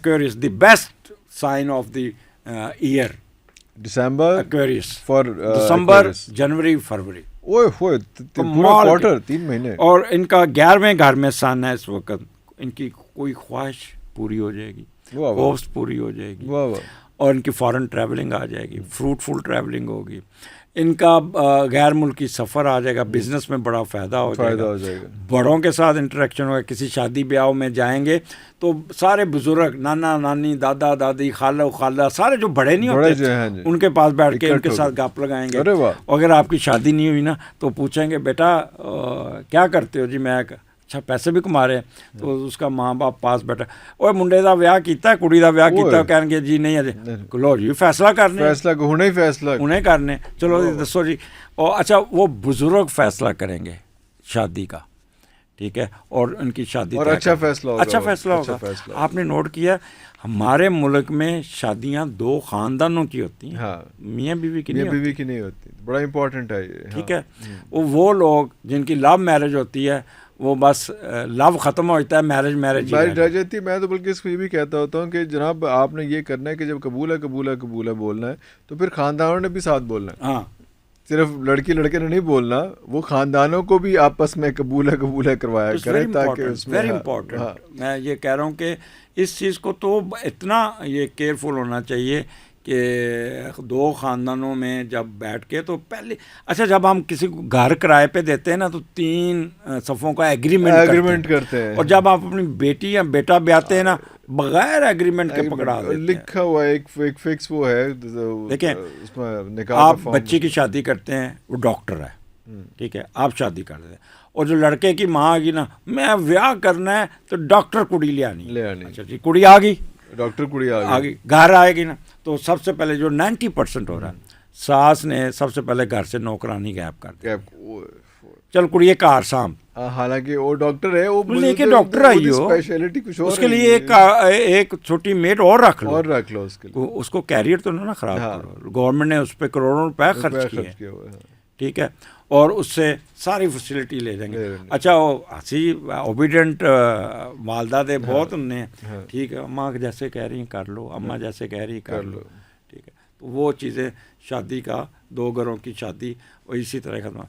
Aquarius, the best sign of the year. December Aquarius. for December, Aquarius. जनवरी, फरवरी, ओए होए पूरा कमाल के। क्वार्टर 3 महीने। और इनका 11वें घर में सन है इस वक्त। इनकी कोई ख्वाहिश पूरी हो जाएगी, वाह वाह होप्स पूरी हो जाएगी, वाह वाह। और इनकी फॉरेन ट्रैवलिंग आ जाएगी, फ्रूटफुल ट्रैवलिंग होगी। इनका गैर मुल्की सफ़र आ जाएगा, बिजनेस में बड़ा फ़ायदा हो जाएगा, बड़ों के साथ इंटरेक्शन होगा। किसी शादी ब्याह में जाएंगे तो सारे बुजुर्ग, नाना नानी, दादा दादी, खाला खाला, सारे जो बड़े नहीं होते उनके पास बैठ के उनके साथ गप लगाएंगे। अगर आपकी शादी नहीं हुई ना तो पूछेंगे बेटा क्या करते हो जी? मैं अच्छा पैसे भी कमा रहे हैं। तो उसका माँ बाप पास बैठा, और मुंडे का विआह किया, कुड़ी का विआह किया, कहणगे जी नहीं अजे, लो जी फैसला करने, फैसला हुणे ही फैसला उन्हें करने, चलो जी दसो जी। और अच्छा वो बुजुर्ग फैसला करेंगे शादी का, ठीक है, और उनकी शादी और अच्छा फैसला होगा, अच्छा फैसला होगा। आपने नोट किया हमारे मुल्क में शादियां 2 खानदानों की होती हैं। हाँ, मियाँ बीवी की नहीं होती। बड़ा इंपॉर्टेंट है ये। ठीक है, वो लोग जिनकी लव मैरिज होती है, वो बस लव ख़त्म हो जाता है, मैरिज रह जाती है। मैं तो बल्कि इसको ये भी कहता होता हूँ कि जनाब आपने ये करना है कि जब कबूल है बोलना है तो फिर खानदानों ने भी साथ बोलना है। हाँ, सिर्फ लड़की लड़के ने नहीं बोलना, वो खानदानों को भी आपस में कबूल है करवाया करें, ताकि उसमें वेरी इंपॉर्टेंट। मैं ये कह रहा हूँ कि इस चीज़ को तो इतना ये केयरफुल होना चाहिए कि 2 ख़ानदानों में जब बैठ के तो पहले, अच्छा जब हम किसी को घर किराए पे देते हैं ना तो 3 सफ़ों का एग्रीमेंट करते हैं। और जब आप अपनी बेटी या बेटा ब्याहते हैं ना बगैर एग्रीमेंट के पकड़ा देते हैं। लिखा हुआ एक फिक्स वो है। देखें आप बच्ची की शादी करते हैं, वो डॉक्टर है, ठीक है, आप शादी कर दें, और जो लड़के की माँ आगी ना, मैं ब्याह करना है तो डॉक्टर कुड़ी ले आनी। अच्छा जी, कुड़ी आ गई, डॉक्टर कुड़ी आ गई, घर आएगी ना, तो सबसे पहले जो 90% हो रहा है, सास ने सबसे पहले घर से नौकरानी गैप कर दी। चल कुड़िए कार साम, हालांकि वो डॉक्टर है, वो लेके डॉक्टर आई हो, स्पेशलिटी कुछ और, उसके लिए एक छोटी मेड और रख लो उसके लिए। उसको कैरियर तो ना खराब करो। गवर्नमेंट ने उस पर करोड़ों रुपए खर्च किए, ठीक है, और उससे सारी फैसिलिटी ले जाएंगे। अच्छा वो हसी ओबीडेंट वालदा दे बहुत उनने, ठीक है, अम्मा जैसे कह रही कर लो, अम्मा जैसे कह रही कर लो, ठीक है। तो वो चीज़ें शादी का 2 घरों की शादी वो इसी तरह खत्म।